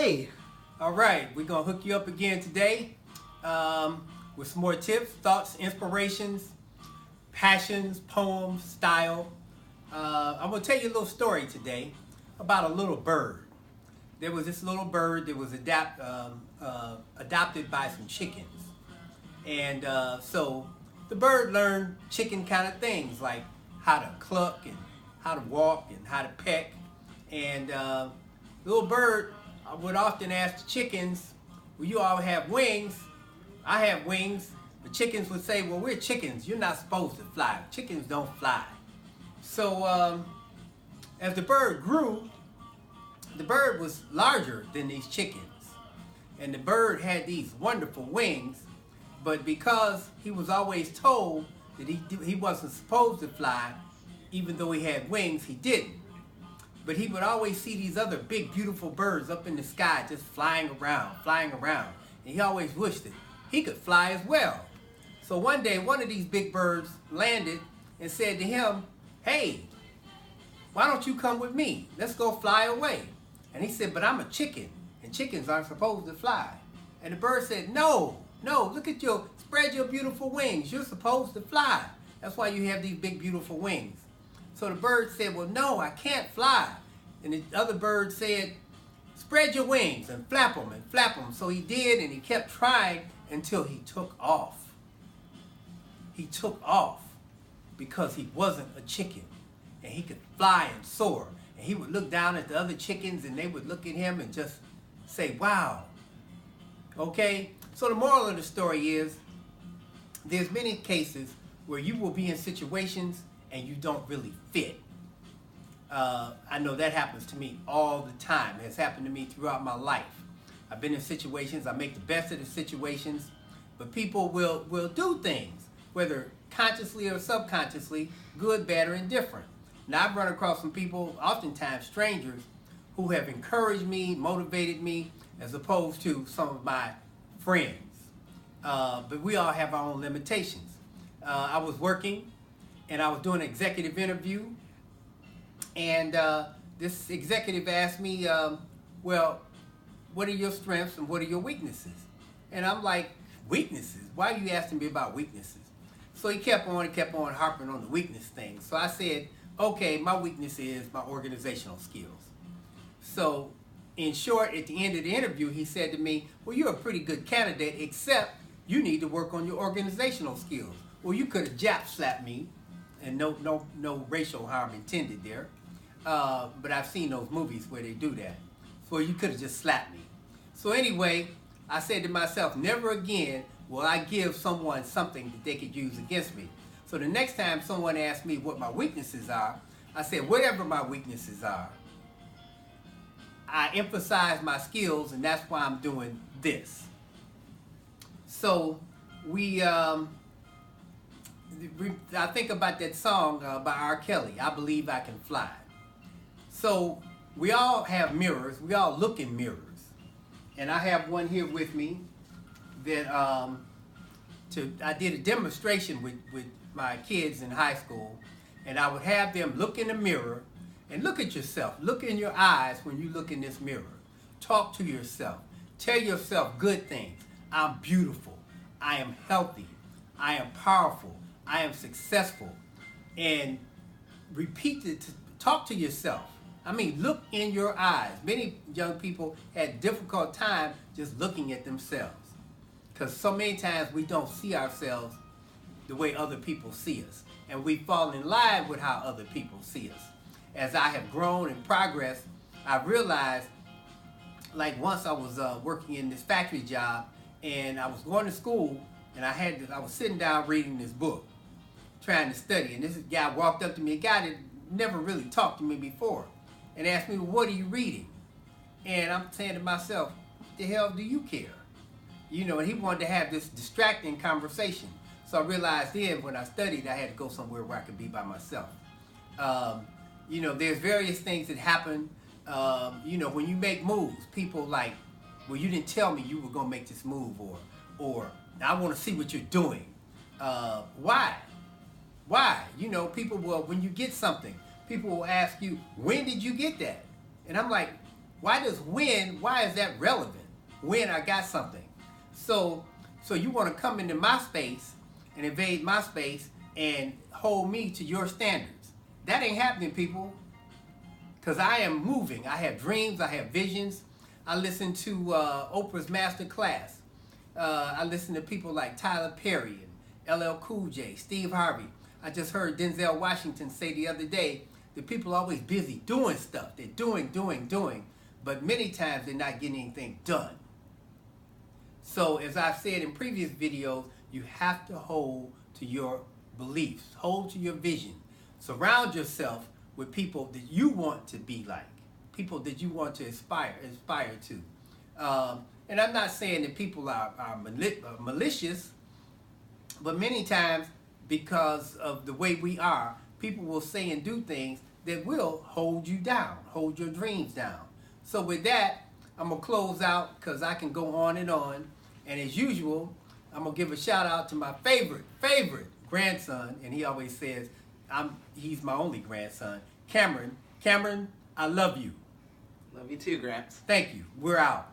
Hey, All right, we're gonna hook you up again today with some more tips, thoughts, inspirations, passions, poems, style. I'm gonna tell you a little story today about a little bird. There was this little bird that was adopted by some chickens, and so the bird learned chicken kind of things like how to cluck and how to walk and how to peck. And the little bird would often ask the chickens, well, you all have wings. I have wings. The chickens would say, well, we're chickens. You're not supposed to fly. Chickens don't fly. So as the bird grew, the bird was larger than these chickens. And the bird had these wonderful wings, but because he was always told that he wasn't supposed to fly, even though he had wings, he didn't. But he would always see these other big, beautiful birds up in the sky just flying around. And he always wished that he could fly as well. So one day, one of these big birds landed and said to him, hey, why don't you come with me? Let's go fly away. And he said, but I'm a chicken, and chickens aren't supposed to fly. And the bird said, no, look at spread your beautiful wings. You're supposed to fly. That's why you have these big, beautiful wings. So the bird said, well, no, I can't fly. And the other bird said, spread your wings and flap them. So he did, and he kept trying until he took off. He took off because he wasn't a chicken, and he could fly and soar. And he would look down at the other chickens, and they would look at him and just say, wow. Okay? So the moral of the story is, there's many cases where you will be in situations and you don't really fit. I know that happens to me all the time. It has happened to me throughout my life. I've been in situations, I make the best of the situations, but people will do things, whether consciously or subconsciously, good, bad, or indifferent. Now, I've run across some people, oftentimes strangers, who have encouraged me, motivated me, as opposed to some of my friends. But we all have our own limitations. I was working, and I was doing an executive interview, and this executive asked me, well, what are your strengths and what are your weaknesses? And I'm like, weaknesses? Why are you asking me about weaknesses? So he kept on harping on the weakness thing. So I said, okay, my weakness is my organizational skills. So in short, at the end of the interview, he said to me, well, you're a pretty good candidate, except you need to work on your organizational skills. Well, you could have jap slapped me, and no racial harm intended there. But I've seen those movies where they do that. So you could have just slapped me. So anyway, I said to myself, never again will I give someone something that they could use against me. So the next time someone asks me what my weaknesses are, I said, whatever my weaknesses are, I emphasize my skills, and that's why I'm doing this. So I think about that song by R. Kelly, I Believe I Can Fly. So we all have mirrors. We all look in mirrors. And I have one here with me that I did a demonstration with my kids in high school. And I would have them look in the mirror and look at yourself. Look in your eyes when you look in this mirror. Talk to yourself. Tell yourself good things. I'm beautiful. I am healthy. I am powerful. I am successful. And repeat it. Talk to yourself. I mean, look in your eyes. Many young people had difficult time just looking at themselves, because so many times we don't see ourselves the way other people see us, and we fall in line with how other people see us. As I have grown and progressed, I've realized, like once I was working in this factory job, and I was going to school, and I was sitting down reading this book, trying to study, and this guy walked up to me, a guy that never really talked to me before, and asked me, well, what are you reading? And I'm saying to myself, what the hell do you care? And he wanted to have this distracting conversation. So I realized then when I studied, I had to go somewhere where I could be by myself. There's various things that happen. When you make moves, people like, well, you didn't tell me you were going to make this move, or I want to see what you're doing. Why? People will, when you get something, people will ask you, when did you get that? And I'm like, why is that relevant? When I got something. So you want to come into my space and invade my space and hold me to your standards. That ain't happening, people. Because I am moving. I have dreams. I have visions. I listen to Oprah's Master Class. I listen to people like Tyler Perry and LL Cool J, Steve Harvey. I just heard Denzel Washington say the other day that people are always busy doing stuff. They're doing. But many times they're not getting anything done. So as I've said in previous videos, you have to hold to your beliefs. Hold to your vision. Surround yourself with people that you want to be like. People that you want to aspire to. And I'm not saying that people are malicious, but many times because of the way we are, people will say and do things that will hold you down, hold your dreams down. So with that, I'm going to close out because I can go on. And as usual, I'm going to give a shout out to my favorite grandson. And he always says, he's my only grandson, Cameron. Cameron, I love you. Love you too, Gramps. Thank you. We're out.